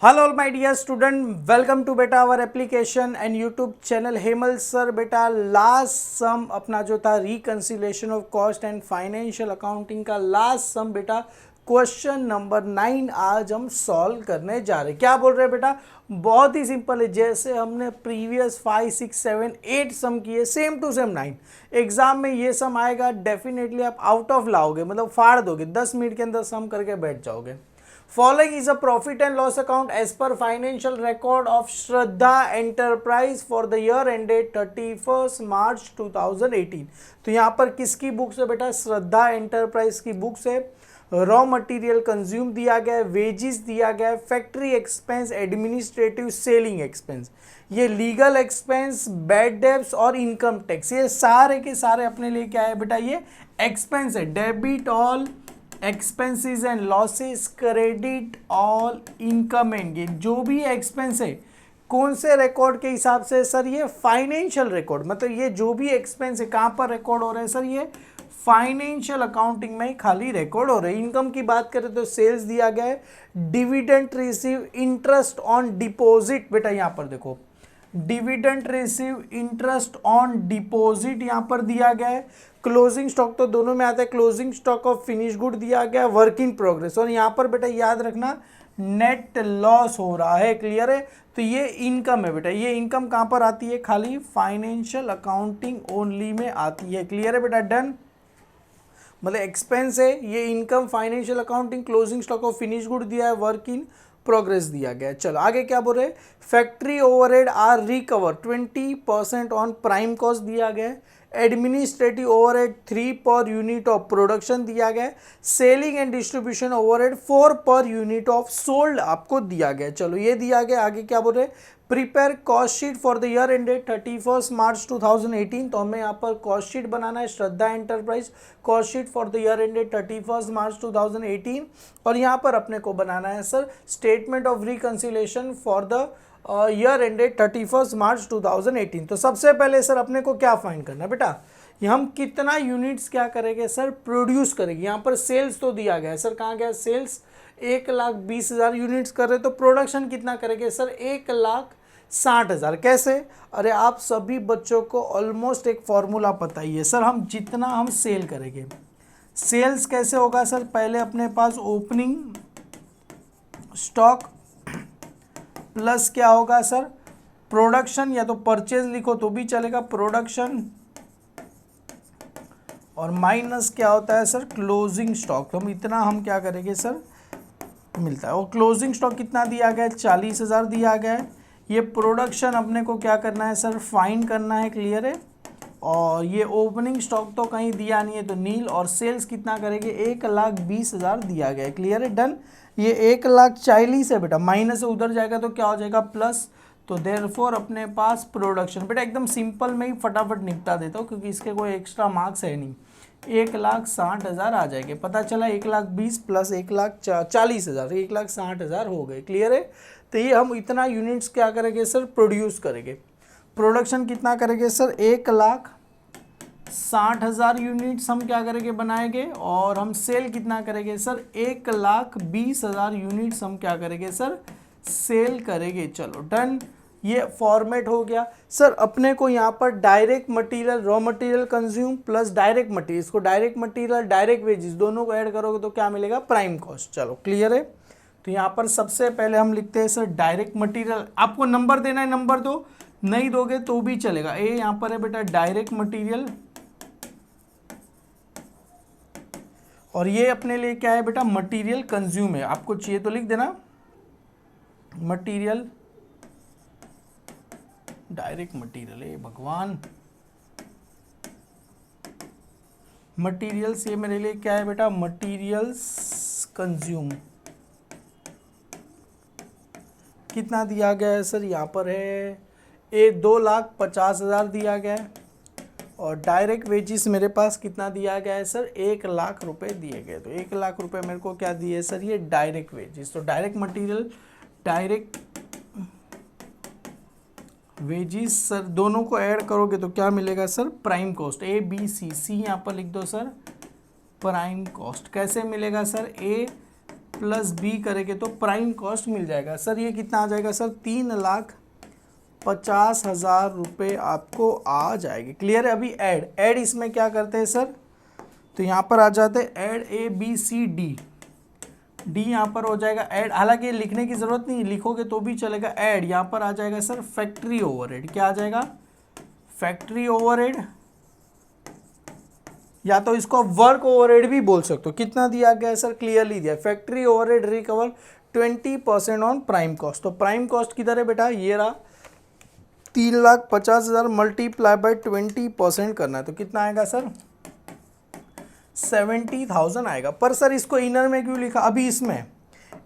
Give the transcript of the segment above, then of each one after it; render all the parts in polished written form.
Hello my dear student, welcome to बेटा our application and YouTube channel Hemal sir. बेटा last sum अपना जो था reconciliation of cost and financial accounting का last sum बेटा question number 9 आज हम सॉल्व करने जा रहे हैं। क्या बोल रहे हैं बेटा? बहुत ही सिंपल है, जैसे हमने प्रीवियस 5, 6, 7, 8 सम किए सेम टू सेम 9। एग्जाम में ये सम आएगा डेफिनेटली आप आउट ऑफ लाओगे, मतलब फाड़ दोगे, 10 मिनट के अंदर सम करके बैठ जाओगे। Following is a profit and loss account as per financial record of Shraddha Enterprise for the year ended 31st March 2018। तो यहाँ पर किसकी बुक से बेटा? श्रद्धा एंटरप्राइज की बुक से। रॉ मटेरियल कंज्यूम दिया गया है, वेजिस दिया गया है, factory expense, administrative, selling expense, ये लीगल एक्सपेंस, बैड डेब्ट्स और इनकम टैक्स, ये सारे के सारे अपने लिए क्या है बेटा? ये एक्सपेंस है। Debit all expenses and losses, credit all income and gain. जो भी एक्सपेंस है कौन से रिकॉर्ड के हिसाब से सर? ये फाइनेंशियल रिकॉर्ड, मतलब ये जो भी एक्सपेंस है कहाँ पर रिकॉर्ड हो रहे हैं सर? ये फाइनेंशियल अकाउंटिंग में ही खाली रिकॉर्ड हो रहे हैं। इनकम की बात करें तो सेल्स दिया गया है, dividend receive, interest on deposit, बेटा यहाँ पर देखो dividend receive, interest on deposit यहाँ पर दिया गया है। क्लोजिंग स्टॉक तो दोनों में आता है, closing stock of finish good दिया गया, वर्क इन प्रोग्रेस, और यहाँ पर बेटा याद रखना नेट लॉस हो रहा है। क्लियर है? तो ये इनकम है बेटा, ये इनकम कहाँ पर आती है? खाली फाइनेंशियल अकाउंटिंग ओनली में आती है। क्लियर है बेटा? डन। मतलब एक्सपेंस है, ये income financial accounting, closing stock of finish good दिया है, वर्क इन प्रोग्रेस दिया गया है। चलो आगे क्या बोल रहे हैं? Factory overhead are recover 20% on prime cost दिया गया है। Administrative overhead 3 per unit of production दिया गया है। Selling and distribution overhead 4 per unit of sold आपको दिया गया है। चलो ये दिया गया। आगे क्या बोल रहे हैं? Prepare cost sheet for the year ended 31 March 2018। तो हमें यहाँ पर कॉस्ट शीट बनाना है, Shraddha enterprise cost sheet for the year ended 31 March 2018। और यहाँ पर अपने को बनाना है sir statement of reconciliation for the year ended 31 March 2018। तो सबसे पहले सर अपने को क्या फाइंड करना है बेटा? ये हम कितना यूनिट्स क्या करेंगे सर? प्रोड्यूस करेंगे। यहाँ पर सेल्स तो दिया गया है सर, कहाँ गया सेल्स? 1,20,000 यूनिट्स कर रहे, तो प्रोडक्शन कितना करेंगे सर? 1,60,000। कैसे? अरे आप सभी बच्चों को ऑलमोस्ट एक फॉर्मूला पता ही है सर। हम जितना हम सेल करेंगे, सेल्स कैसे होगा सर? पहले अपने पास ओपनिंग स्टॉक प्लस क्या होगा सर? प्रोडक्शन, या तो परचेज लिखो तो भी चलेगा, प्रोडक्शन, और माइनस क्या होता है सर? Closing stock. तो हम इतना हम क्या करेंगे सर? मिलता है। और क्लोजिंग स्टॉक कितना दिया गया है? 40,000 दिया गया है। ये प्रोडक्शन अपने को क्या करना है सर? फाइंड करना है। क्लियर है? और ये ओपनिंग स्टॉक तो कहीं दिया नहीं है तो नील, और सेल्स कितना करेंगे? 1,20,000 दिया गया है। क्लियर है? डन। ये 1,40,000 है बेटा, माइनस से उधर जाएगा तो क्या हो जाएगा? प्लस। तो देयरफॉर अपने पास प्रोडक्शन, बेटा एकदम सिंपल में ही फटाफट निपटा देता हूँ क्योंकि इसके कोई एक्स्ट्रा मार्क्स है नहीं। 1,60,000 आ जाएंगे। पता चला 1,20,000 प्लस 1,40,000, 1,60,000 हो गए। क्लियर है? तो ये हम इतना यूनिट्स क्या करेंगे सर? प्रोड्यूस करेंगे। प्रोडक्शन कितना करेंगे सर? 1,60,000 यूनिट्स हम क्या करेंगे? बनाएंगे। और हम सेल कितना करेंगे सर? 1,20,000 यूनिट्स हम क्या करेंगे सर? सेल करेंगे। चलो डन। ये फॉर्मेट हो गया सर। अपने को यहाँ पर direct material, raw material consume plus direct material, इसको डायरेक्ट मटेरियल, डायरेक्ट वेजेस दोनों को ऐड करोगे तो क्या मिलेगा? Prime cost. चलो क्लियर है? तो यहाँ पर सबसे पहले हम लिखते हैं सर डायरेक्ट मटेरियल। आपको नंबर देना है, नंबर दो, नहीं दोगे तो भी चलेगा। ए यहाँ पर है बेटा डायरेक्ट मटेरियल, और ये अपने लिए क्या है बेटा? मटेरियल कंज्यूम है। आपको चाहिए तो लिख देना मटेरियल, डायरेक्ट मटेरियल है भगवान। मटेरियल्स ये मेरे लिए क्या है बेटा? Materials consume. कितना दिया गया है सर? यहाँ पर है 2,50,000 दिया गया है। और डायरेक्ट वेजिस मेरे पास कितना दिया गया है सर? 1,00,000 रुपए दिए गए। तो 1,00,000 रुपए मेरे को क्या दिए सर? ये डायरेक्ट वेजिस। तो direct material, direct wages sir दोनों को ऐड करोगे तो क्या मिलेगा sir? Prime cost. ABC, C यहाँ पर लिख दो सर प्राइम कॉस्ट। कैसे मिलेगा सर? प्लस बी करेंगे तो प्राइम कॉस्ट मिल जाएगा। सर ये कितना आ जाएगा सर, 3,50,000 रुपये आपको आ जाएगी। क्लियर है। अभी ऐड इसमें क्या करते हैं सर, तो यहाँ पर आ जाते हैं add A B C D, D यहाँ पर हो जाएगा ऐड, हालांकि लिखने की ज़रूरत नहीं, लिखोगे तो भी चलेगा। ऐड यहाँ पर आ जाएगा सर फैक्ट्री ओवरहेड, क्या आ जाएगा, फैक्ट्री ओवरहेड, या तो इसको वर्क ओवरहेड भी बोल सकते हो। कितना दिया गया है सर, क्लियरली दिया, factory overhead recover 20% on prime cost. तो प्राइम कॉस्ट किधर है बेटा, ये रहा, 3,50,000 मल्टीप्लाई बाय 20% करना है, तो कितना आएगा सर, 70,000 आएगा। पर सर इसको इनर में क्यों लिखा, अभी इसमें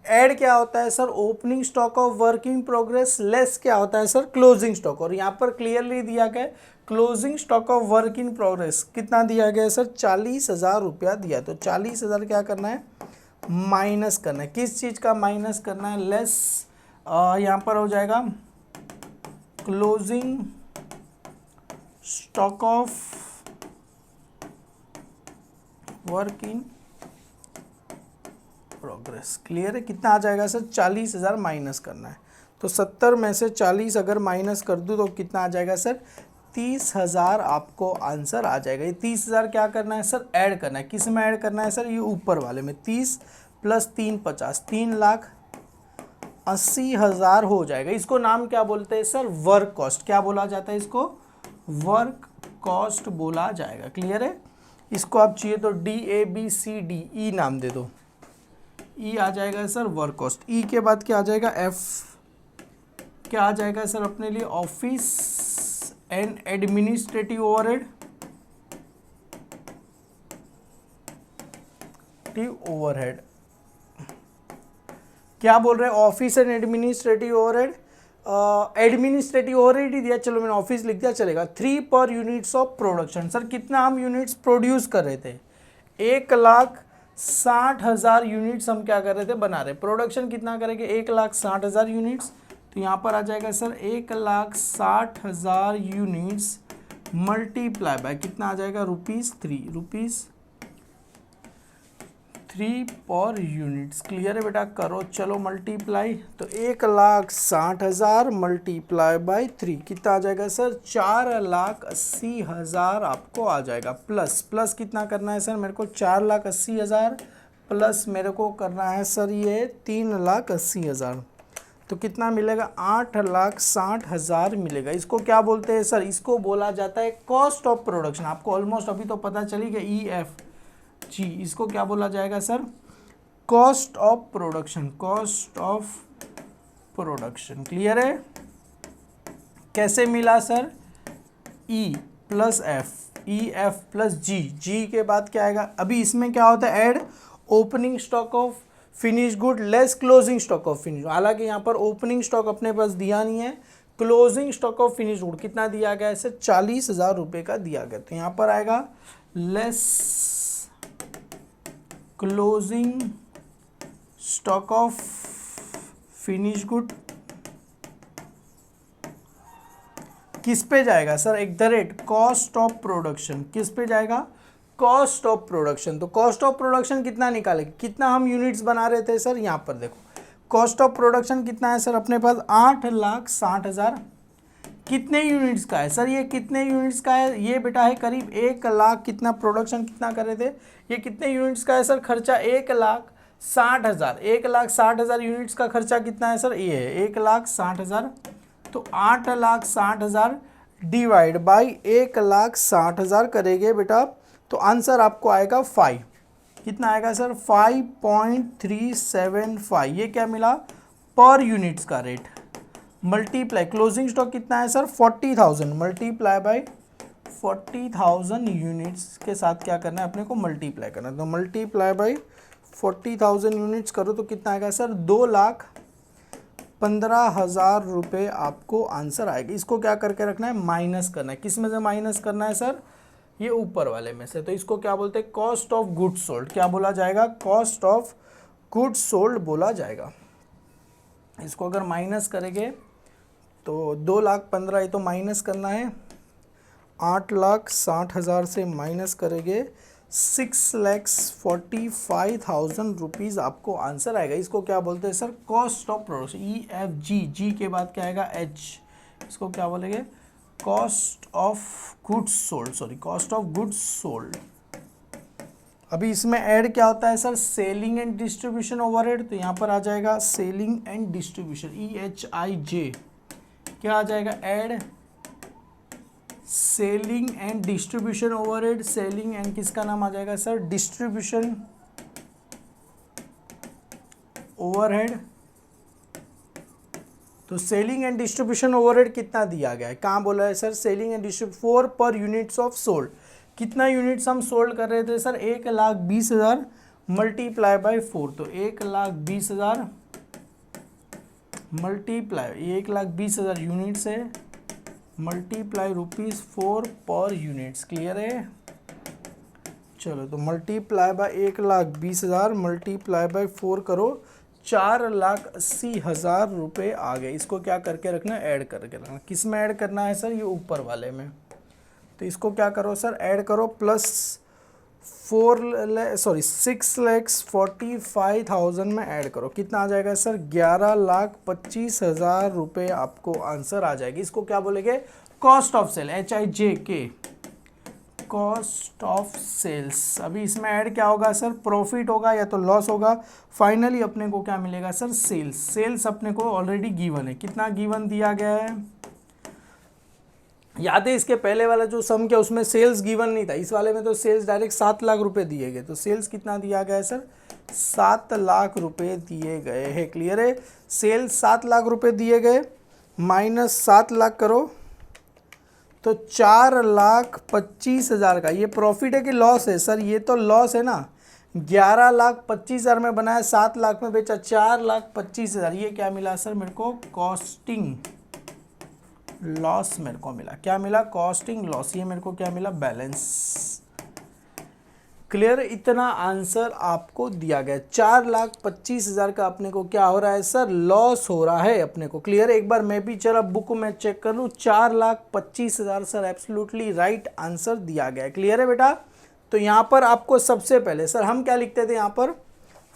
ऐड क्या होता है sir, opening stock of work in progress less क्या होता है सर, क्लोजिंग स्टॉक, और यहाँ पर क्लियरली दिया गया closing stock of work in progress कितना दिया गया है सर, 40,000 रुपया दिया। तो 40,000 क्या करना है, माइनस करना है, किस चीज़ का माइनस करना है, लेस, यहाँ पर हो जाएगा closing stock of work in progress. Clear है, कितना आ जाएगा सर, 40,000 माइनस करना है। तो 70 में से 40 अगर माइनस कर दूँ तो कितना आ जाएगा सर, 30,000 आपको आंसर आ जाएगा। ये 30,000 क्या करना है सर, ऐड करना है, किस में ऐड करना है सर, ये ऊपर वाले में, 30 प्लस 3 50, 3,80,000 हो जाएगा। इसको नाम क्या बोलते हैं सर, वर्क कॉस्ट, क्या बोला जाता है इसको, वर्क कॉस्ट बोला जाएगा। क्लियर है। इसको आप चाहिए तो DABCDE नाम दे दो, ई आ जाएगा सर वर्क कॉस्ट, ई के बाद क्या आ जाएगा, एफ क्या आ जाएगा सर अपने लिए, office and administrative overhead, overhead क्या बोल रहे हैं, office and administrative overhead, administrative overhead ही दिया, चलो मैंने ऑफिस लिख दिया चलेगा। 3 पर यूनिट्स ऑफ प्रोडक्शन, सर कितना हम यूनिट्स प्रोड्यूस कर रहे थे, 1,60,000 यूनिट्स हम क्या कर रहे थे, बना रहे। प्रोडक्शन कितना करेंगे, 1,60,000 यूनिट्स, तो यहाँ पर आ जाएगा सर 1,60,000 यूनिट्स मल्टीप्लाई बाय कितना आ जाएगा, रुपीज़ 3 पर यूनिट्स। क्लियर है बेटा, करो चलो मल्टीप्लाई, तो 1,60,000 मल्टीप्लाई बाय 3 कितना आ जाएगा सर, 4,80,000 आपको आ जाएगा। प्लस कितना करना है सर मेरे को, 4,80,000 प्लस मेरे को करना है सर ये 3,80,000, तो कितना मिलेगा, 8,60,000 मिलेगा। इसको क्या बोलते हैं सर, इसको बोला जाता है कॉस्ट ऑफ प्रोडक्शन। आपको ऑलमोस्ट अभी तो पता चली गया, EFG, इसको क्या बोला जाएगा sir, cost of production, cost of production. Clear है। कैसे मिला sir, E plus F, EF plus G के बाद क्या आएगा, अभी इसमें क्या होता है, add opening stock of finish good less closing stock of finish, हालांकि यहाँ पर ओपनिंग स्टॉक अपने पास दिया नहीं है, closing stock of finish good कितना दिया गया है सर, 40,000 रुपये का दिया गया। तो यहाँ पर आएगा less closing stock of finish good, किस पे जाएगा सर, @ कॉस्ट ऑफ प्रोडक्शन, किस पे जाएगा, कॉस्ट ऑफ प्रोडक्शन। तो कॉस्ट ऑफ प्रोडक्शन कितना निकालेंगे, कितना हम यूनिट्स बना रहे थे सर, यहाँ पर देखो कॉस्ट ऑफ प्रोडक्शन कितना है सर अपने पास, 8,60,000, कितने यूनिट्स का है सर, ये कितने यूनिट्स का है, ये बेटा है करीब 1,00,000, कितना प्रोडक्शन कितना कर रहे थे, ये कितने यूनिट्स का है सर, खर्चा 1,60,000, 1,60,000 यूनिट्स का खर्चा कितना है सर, ये है 1,60,000, तो 8,60,000 डिवाइड बाई 1,60,000 करेंगे बेटा, तो आंसर आपको आएगा 5, कितना आएगा सर, 5.375, ये क्या मिला, पर यूनिट्स का रेट, मल्टीप्लाई क्लोजिंग स्टॉक कितना है सर, 40,000 मल्टीप्लाई बाई 40,000 यूनिट्स के साथ क्या करना है अपने को, मल्टीप्लाई करना है। तो मल्टीप्लाई बाई 40,000 यूनिट्स करो तो कितना आएगा सर, 2,15,000 रुपये आपको आंसर आएगा। इसको क्या करके रखना है, माइनस करना है, किस में से माइनस करना है सर, ये ऊपर वाले में से। तो इसको क्या बोलते हैं, कॉस्ट ऑफ गुड्स सोल्ड, क्या बोला जाएगा, कॉस्ट ऑफ गुड्स सोल्ड बोला जाएगा। इसको अगर माइनस करेंगे तो 2,15,000, ये तो माइनस करना है, 8,60,000 से माइनस करेंगे 6,45,000 रुपीज़ आपको आंसर आएगा। इसको क्या बोलते हैं sir? Cost of production. EFG, जी के बाद क्या आएगा? H, इसको क्या बोलेंगे? Cost of goods sold, sorry cost of goods sold. अभी इसमें ऐड क्या होता है sir? Selling and distribution overhead. तो यहाँ पर आ जाएगा सेलिंग एंड डिस्ट्रीब्यूशन, EHIJ। क्या आ जाएगा? Add selling and distribution overhead. Selling and किसका नाम आ जाएगा सर? Distribution overhead. तो सेलिंग एंड डिस्ट्रीब्यूशन ओवरहेड कितना दिया गया है? कहाँ बोला है सर? सेलिंग एंड डिस्ट्रीब्यूशन 4 पर यूनिट्स ऑफ सोल्ड। कितना यूनिट्स हम सोल्ड कर रहे थे सर? 1,20,000 multiply by 4। तो 1,20,000 मल्टीप्लाई 1,20,000 यूनिट्स है, मल्टीप्लाई ₹4 पर यूनिट्स। क्लियर है? चलो तो मल्टीप्लाई बाय 1,20,000 मल्टीप्लाई बाय 4 करो, 4,80,000 रुपये आ गए। इसको क्या करके रखना है? ऐड करके रखना। किस में ऐड करना है सर? ये ऊपर वाले में। तो इसको क्या करो सर? ऐड करो, प्लस 6,45,000 में ऐड करो। कितना आ जाएगा सर? 11,25,000 रुपये आपको आंसर आ जाएगी। इसको क्या बोलेंगे? Cost of sale, HIJK, cost of sales. अभी इसमें ऐड क्या होगा सर? प्रॉफिट होगा या तो लॉस होगा। फाइनली अपने को क्या मिलेगा सर? सेल्स। सेल्स अपने को ऑलरेडी गिवन है। कितना गिवन दिया गया है? याद है इसके पहले वाला जो सम किया उसमें सेल्स गिवन नहीं था। इस वाले में तो सेल्स डायरेक्ट 7 लाख रुपए दिए गए। तो सेल्स कितना दिया गया है सर? 7 लाख रुपए दिए गए हैं। क्लियर है? सेल्स 7 लाख रुपए दिए गए, माइनस 7 लाख करो तो 4,25,000 का। ये प्रॉफिट है कि लॉस है सर? ये तो लॉस है ना। 11,25,000 में बनाया, 7 लाख में बेचा, 4,25,000। ये क्या मिला सर मेरे को? कॉस्टिंग लॉस मेरे को मिला। क्या मिला? Costing loss. ये मेरे को क्या मिला? बैलेंस। क्लियर? इतना आंसर आपको दिया गया। 4,25,000 का अपने को क्या हो रहा है सर? लॉस हो रहा है अपने को। क्लियर? एक बार मैं भी चला बुक में चेक कर लूँ। 4,25,000 सर एब्सोल्युटली राइट आंसर दिया गया है। क्लियर है बेटा? तो यहाँ पर आपको सबसे पहले सर हम क्या लिखते थे? यहाँ पर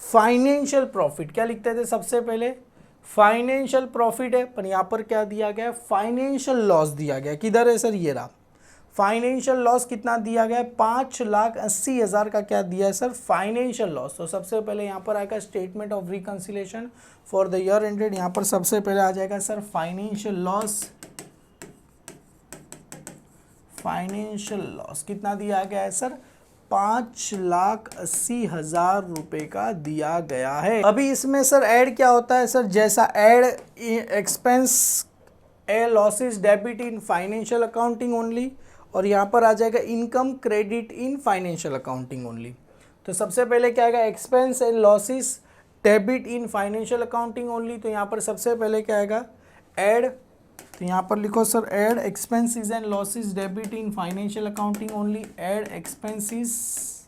फाइनेंशियल प्रॉफिट। क्या लिखते थे सबसे पहले? फाइनेंशियल प्रॉफिट है, पर यहाँ पर क्या दिया गया? फाइनेंशियल लॉस दिया गया। किधर है सर? ये रहा। फाइनेंशियल लॉस कितना दिया गया है? 5,80,000 का क्या दिया है सर? Financial loss. तो सबसे पहले यहाँ पर आएगा statement of reconciliation for the year ended. यहाँ पर सबसे पहले आ जाएगा sir financial loss. Financial loss कितना दिया गया है सर? 5,80,000 रुपए का दिया गया है। अभी इसमें सर ऐड क्या होता है सर? जैसा add expense A losses debit in financial accounting only, और यहाँ पर आ जाएगा income credit in financial accounting only. तो सबसे पहले क्या आएगा? Expense and losses debit in financial accounting only. तो यहाँ पर सबसे पहले क्या आएगा? ऐड। तो यहाँ पर लिखो sir add expenses and losses debit in financial accounting only. Add expenses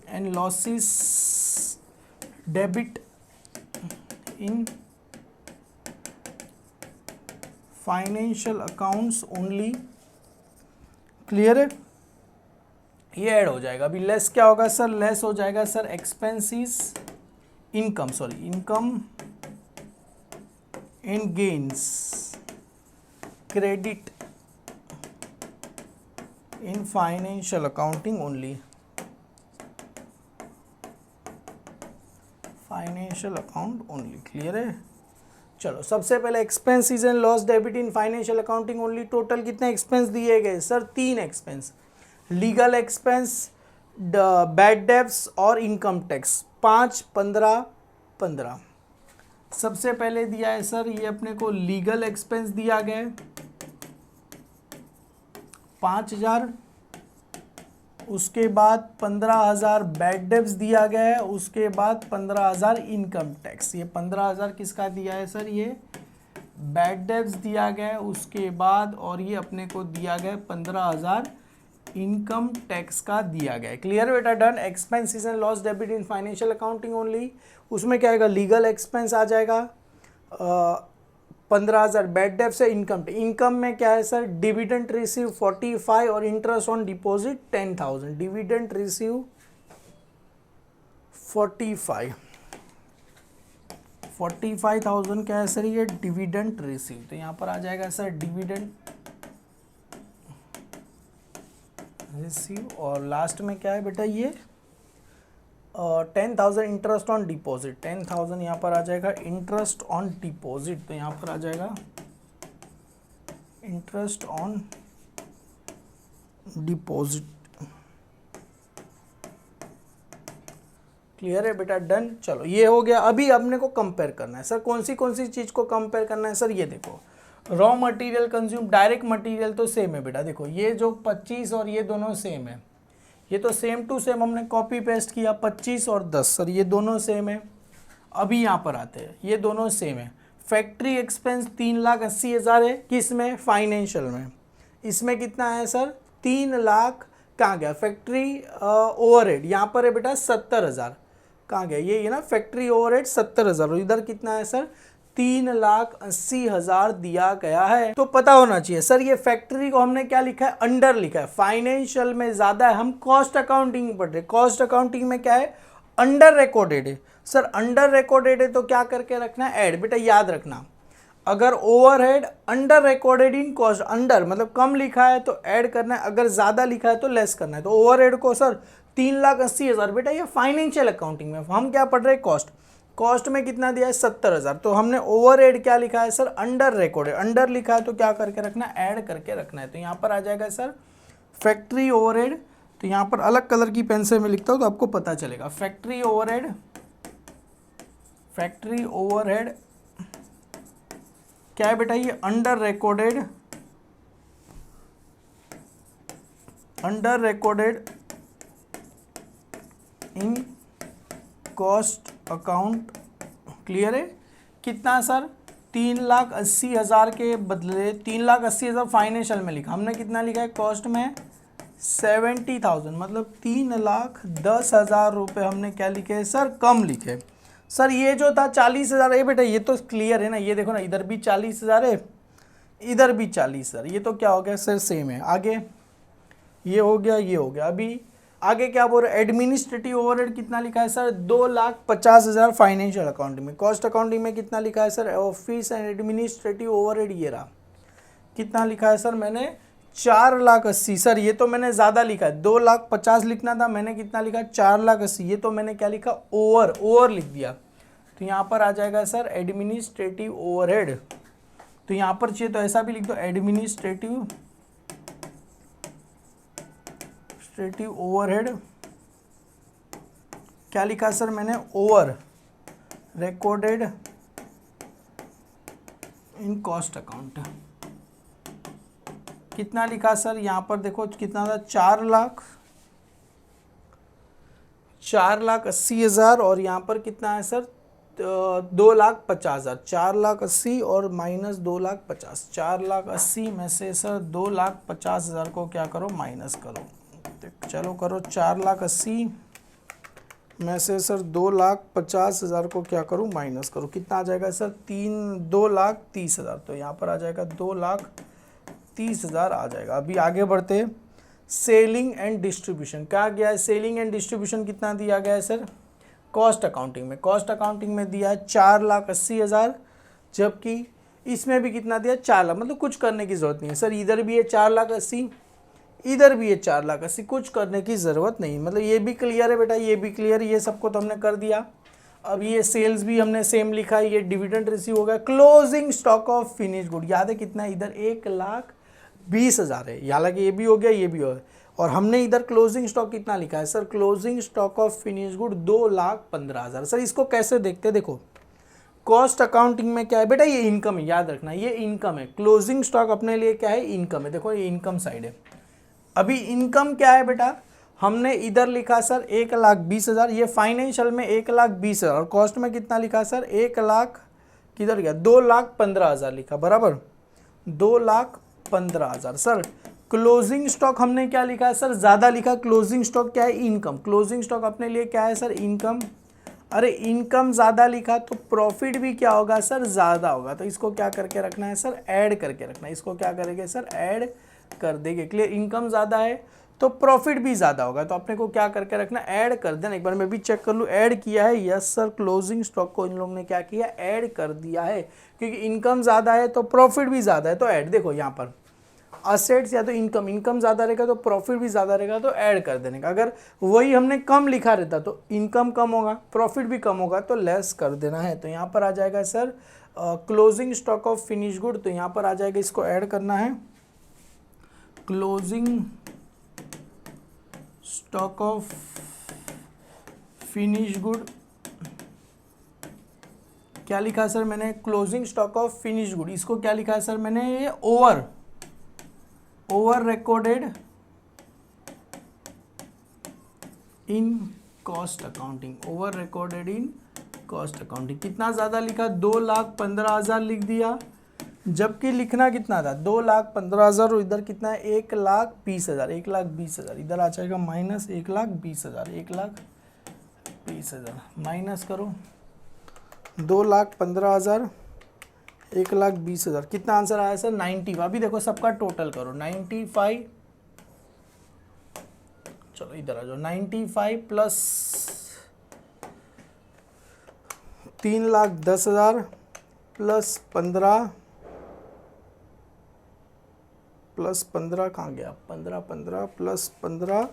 and losses debit in financial accounts only. Clear है? ये ऐड हो जाएगा। अभी लेस क्या होगा सर? लेस हो जाएगा sir expenses income, sorry income and gains credit in financial accounting only. Financial account only. Clear है? चलो सबसे पहले expenses and loss debit in financial accounting only. Total कितने एक्सपेंस दिए गए sir? 3 expense. Legal expense, bad debts और income tax. 5, 15, 15। सबसे पहले दिया है सर ये अपने को लीगल एक्सपेंस दिया गया है 5,000। उसके बाद 15,000 बैड डेब्ट्स दिया गया है। उसके बाद 15,000 इनकम टैक्स। ये 15,000 किसका दिया है सर? ये बैड डेब्ट्स दिया गया है। उसके बाद और ये अपने को दिया गया 15,000 इनकम टैक्स का दिया गया है। क्लियर बेटा? Done. Expenses and loss debit in financial accounting only. उसमें क्या आएगा? लीगल एक्सपेंस आ जाएगा 15,000 बैड डेट से इनकम। इनकम में क्या है सर, डिविडेंड रिसीव 45 और interest on deposit 10,000। Dividend receive 45,000 क्या है सर, ये डिविडेंड रिसीव। तो यहाँ पर आ जाएगा सर डिविडेंड रिसीव, और लास्ट में क्या है बेटा ये 10,000 इंटरेस्ट ऑन डिपॉजिट। 10,000 यहाँ पर आ जाएगा इंटरेस्ट ऑन डिपॉजिट। तो यहाँ पर आ जाएगा इंटरेस्ट ऑन डिपॉजिट। क्लियर है बेटा, डन। चलो ये हो गया। अभी अपने को कंपेयर करना है सर, कौन सी चीज़ को कंपेयर करना है सर, ये देखो raw material consume, direct material तो सेम है बेटा। देखो ये जो 25 और ये दोनों सेम है, ये तो सेम टू सेम हमने कॉपी पेस्ट किया, 25 और 10 सर ये दोनों सेम है। अभी यहाँ पर आते हैं, ये दोनों सेम है। फैक्ट्री एक्सपेंस 3,80,000 है, किस में, फाइनेंशियल में। इसमें कितना है सर 3 लाख, कहाँ गया फैक्ट्री ओवरहेड, यहाँ पर है बेटा 70,000, कहाँ गया ये ना फैक्ट्री ओवरहेड 70,000, और इधर कितना है सर 3,80,000 दिया गया है। तो पता होना चाहिए सर ये फैक्ट्री को हमने क्या लिखा है, अंडर लिखा है, फाइनेंशियल में ज्यादा है। हम कॉस्ट अकाउंटिंग पढ़ रहे, कॉस्ट अकाउंटिंग में क्या है, अंडर रिकॉर्डेड है सर। अंडर रिकॉर्डेड है तो क्या करके रखना है, ऐड। बेटा याद रखना, अगर overhead under recorded in cost, under मतलब कम लिखा है तो ऐड करना है, अगर ज्यादा लिखा है तो लेस करना है। तो ओवरहेड को सर 3,80,000, बेटा ये फाइनेंशियल अकाउंटिंग में, हम क्या पढ़ रहे हैं कॉस्ट। कॉस्ट में कितना दिया है 70,000, तो हमने ओवरहेड क्या लिखा है सर, अंडर रिकॉर्डेड। अंडर लिखा है तो क्या करके रखना है, ऐड करके रखना है। तो यहाँ पर आ जाएगा सर फैक्ट्री ओवरहेड। तो यहाँ पर अलग कलर की पेन से मैं लिखता हूँ तो आपको पता चलेगा। फैक्ट्री ओवरहेड, फैक्ट्री ओवरहेड क्या है बेटा, ये under recorded, under recorded in cost account. Clear है, कितना सर 3,80,000 के बदले 3,80,000 फाइनेंशियल में लिखा, हमने कितना लिखा है कॉस्ट में 70,000, मतलब 3,10,000 रुपये हमने क्या लिखे है सर, कम लिखे। सर ये जो था 40,000 है बेटा, ये तो क्लियर है ना, ये देखो ना इधर भी 40,000 है, इधर भी 40,000, ये तो क्या हो गया सर सेम है। आगे ये हो गया, ये हो गया। अभी आगे क्या बोल रहे, एडमिनिस्ट्रेटिव ओवरहेड कितना लिखा है सर 2,50,000 फाइनेंशियल अकाउंटिंग में। कॉस्ट अकाउंटिंग में कितना लिखा है sir, office and administrative overhead ये रहा, कितना लिखा है सर मैंने 4,80,000। सर ये तो मैंने ज़्यादा लिखा है, 2,50,000 लिखना था, मैंने कितना लिखा 4,80,000, ये तो मैंने क्या लिखा ओवर लिख दिया। तो यहाँ पर आ जाएगा सर एडमिनिस्ट्रेटिव ओवरहेड। तो यहाँ पर चाहिए तो ऐसा भी लिख दो, एडमिनिस्ट्रेटिव ओवरहेड क्या लिखा सर मैंने, over recorded in cost account. कितना लिखा सर, यहाँ पर देखो कितना था 4,80,000, और यहाँ पर कितना है सर 2,50,000। 4,80,000 और माइनस 2,50,000, 4,80,000 में से सर 2,50,000 को क्या करो, माइनस करो। चलो करो, 4,80,000 में से सर 2,50,000 को क्या करूँ, माइनस करो। कितना आ जाएगा सर 2,30,000। तो यहाँ पर आ जाएगा 2,30,000 आ जाएगा। अभी आगे बढ़ते, सेलिंग एंड डिस्ट्रीब्यूशन क्या गया है, सेलिंग एंड डिस्ट्रीब्यूशन कितना दिया गया है सर कॉस्ट अकाउंटिंग में। कॉस्ट अकाउंटिंग में दिया है 4,80,000, जबकि इसमें भी कितना दिया 4 लाख, मतलब कुछ करने की ज़रूरत नहीं है सर। इधर भी है 4,80,000, इधर भी है 4,80,000, कुछ करने की ज़रूरत नहीं, मतलब ये भी क्लियर है बेटा, ये भी क्लियर है, ये सबको तो हमने कर दिया। अब ये सेल्स भी हमने सेम लिखा है, ये डिविडेंड रिसीव हो गया। Closing stock of finish good याद है कितना, इधर 1,20,000 है, हालांकि ये भी हो गया, ये भी हो गया। और हमने इधर क्लोजिंग स्टॉक कितना लिखा है sir, closing stock of finish good 2,15,000। Sir इसको कैसे देखते हैं, देखो कॉस्ट अकाउंटिंग में क्या है बेटा, ये इनकम है, याद रखना ये इनकम है। क्लोजिंग स्टॉक अपने लिए क्या है, इनकम है। देखो ये इनकम साइड है। अभी इनकम क्या है बेटा, हमने इधर लिखा सर 1,20,000, ये फाइनेंशियल में 1,20,000, और कॉस्ट में कितना लिखा सर 1,00,000, किधर गया 2,15,000 लिखा, बराबर 2,15,000। सर क्लोजिंग स्टॉक हमने क्या लिखा है सर, ज़्यादा लिखा। क्लोजिंग स्टॉक क्या है, इनकम। क्लोजिंग स्टॉक अपने लिए क्या है सर, इनकम। अरे इनकम ज़्यादा लिखा तो प्रॉफिट भी क्या होगा सर, ज़्यादा होगा। तो इसको क्या करके रखना है सर, ऐड करके रखना है। इसको क्या करेंगे सर, ऐड कर देंगे। क्लियर, इनकम ज़्यादा है तो प्रॉफिट भी ज़्यादा होगा, तो अपने को क्या करके रखना, ऐड कर देना। एक बार मैं भी चेक कर लूँ, ऐड किया है, यस सर। क्लोजिंग स्टॉक को इन लोगों ने क्या किया, ऐड कर दिया है, क्योंकि इनकम ज़्यादा है तो प्रॉफिट भी ज़्यादा है, तो ऐड। देखो यहाँ पर असेट्स या तो इनकम ज़्यादा रहेगा तो प्रॉफिट भी ज़्यादा रहेगा, तो ऐड कर देने का। अगर वही हमने कम लिखा रहता तो इनकम कम होगा, प्रॉफिट भी कम होगा, तो लेस कर देना है। तो यहाँ पर आ जाएगा sir closing stock of finish good, तो यहाँ पर आ जाएगा, इसको ऐड करना है। Closing stock of finish good, क्या लिखा है सर मैंने, closing stock of finish good. इसको क्या लिखा है सर मैंने, ये over recorded in cost accounting, over recorded in cost accounting. कितना ज़्यादा लिखा, 2,15,000 लिख दिया, जबकि लिखना कितना था, 2,15,000, और इधर कितना है, 1,20,000, 1,20,000। इधर आ जाएगा माइनस 1,20,000, 1,20,000 माइनस करो 2,15,000, 1,20,000। कितना आंसर आया सर, 90। अभी देखो सबका टोटल करो, 95, चलो इधर आ जाओ, 95 प्लस 3,10,000 प्लस 15 कहाँ गया, 15 प्लस 15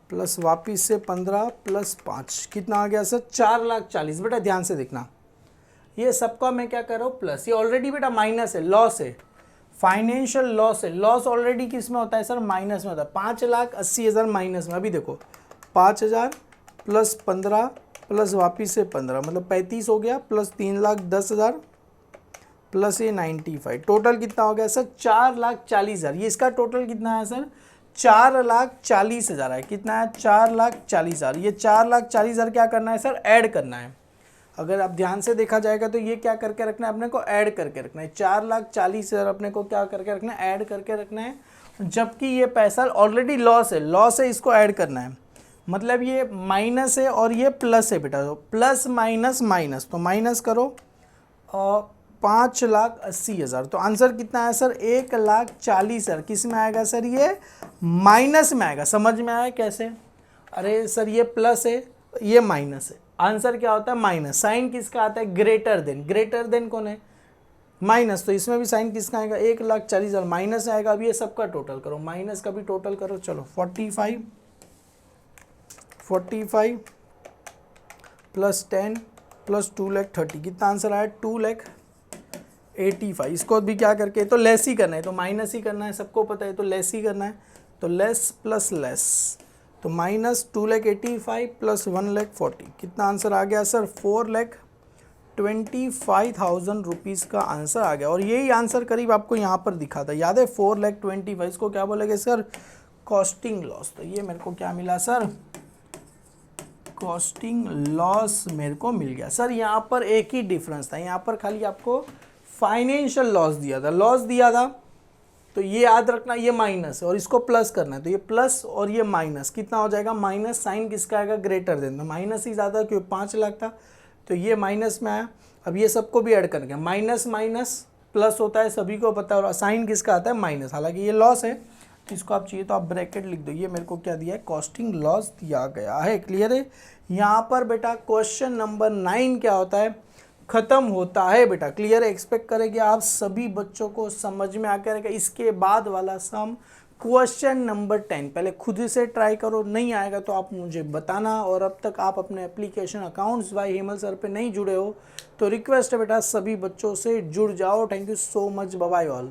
प्लस वापिस से 15 प्लस 5, कितना आ गया सर, 4,40,000। बेटा ध्यान से देखना, ये सबका मैं क्या कर रहा हूँ, प्लस। ये ऑलरेडी बेटा माइनस है, लॉस है, फाइनेंशियल लॉस है। लॉस ऑलरेडी किस में होता है सर, माइनस में होता है। 5,80,000 माइनस में। अभी देखो 5,000 प्लस 15 प्लस वापिस से 15, मतलब 35 हो गया, प्लस 3,10,000 प्लस ये 95, टोटल कितना हो गया सर, 4,40,000। ये इसका टोटल कितना है सर, 4,40,000 है। कितना है, 4,40,000। ये 4,40,000 क्या करना है सर, ऐड करना है। अगर आप ध्यान से देखा जाएगा तो ये क्या करके रखना है, अपने को ऐड करके रखना है। 4,40,000 अपने को क्या करके रखना है, ऐड करके रखना है। जबकि ये पैसा ऑलरेडी लॉस है, इसको ऐड करना है। मतलब ये माइनस है और ये प्लस है बेटा, तो प्लस माइनस माइनस, तो माइनस करो 5,80,000। तो आंसर कितना है सर, 1,40,000। किस में आएगा सर, ये माइनस में आएगा। समझ में आया कैसे, अरे सर ये प्लस है, ये माइनस है, आंसर क्या होता है, माइनस। साइन किसका आता है, ग्रेटर देन। ग्रेटर देन कौन है, माइनस, तो इसमें भी साइन किसका आएगा, 1,40,000 माइनस आएगा। अभी ये सबका टोटल करो, माइनस का भी टोटल करो। चलो 45 प्लस 10 प्लस 2,30,000, कितना आंसर आया, 2,85,000। इसको भी क्या करके, तो लेस ही करना है, तो माइनस ही करना है, सबको पता है, तो लेस ही करना है। तो लेस प्लस लेस, तो माइनस 2,85,000 प्लस 1,40,000, कितना आंसर आ गया सर, 4,25,000 रुपीज़ का आंसर आ गया। और यही आंसर करीब आपको यहाँ पर दिखा था, याद है, 4,25,000। इसको क्या बोलेंगे सर, कॉस्टिंग लॉस। तो ये मेरे को क्या मिला सर, कॉस्टिंग लॉस मेरे को मिल गया। सर यहाँ पर एक ही डिफरेंस था, यहाँ पर खाली आपको फाइनेंशियल लॉस दिया था, तो ये याद रखना, ये माइनस है और इसको प्लस करना है, तो ये प्लस और ये माइनस, कितना हो जाएगा, माइनस। साइन किसका आएगा, ग्रेटर देन, तो माइनस ही ज़्यादा, क्योंकि 5 लाख था, तो ये माइनस में आया। अब ये सबको भी ऐड करके, माइनस माइनस प्लस होता है, सभी को पता है, और साइन किसका आता है, माइनस। हालांकि ये लॉस है, तो इसको आप चाहिए तो आप ब्रैकेट लिख दो। ये मेरे को क्या दिया है, कॉस्टिंग लॉस दिया गया है। क्लियर है। यहाँ पर बेटा क्वेश्चन नंबर 9 क्या होता है, खत्म होता है बेटा। क्लियर है। एक्सपेक्ट करें कि आप सभी बच्चों को समझ में आकर रहेगा। इसके बाद वाला सम क्वेश्चन नंबर 10 पहले खुद से ट्राई करो, नहीं आएगा तो आप मुझे बताना। और अब तक आप अपने application accounts bye Hemal sir पे नहीं जुड़े हो तो रिक्वेस्ट है बेटा सभी बच्चों से जुड़ जाओ। Thank you so much, bye bye all.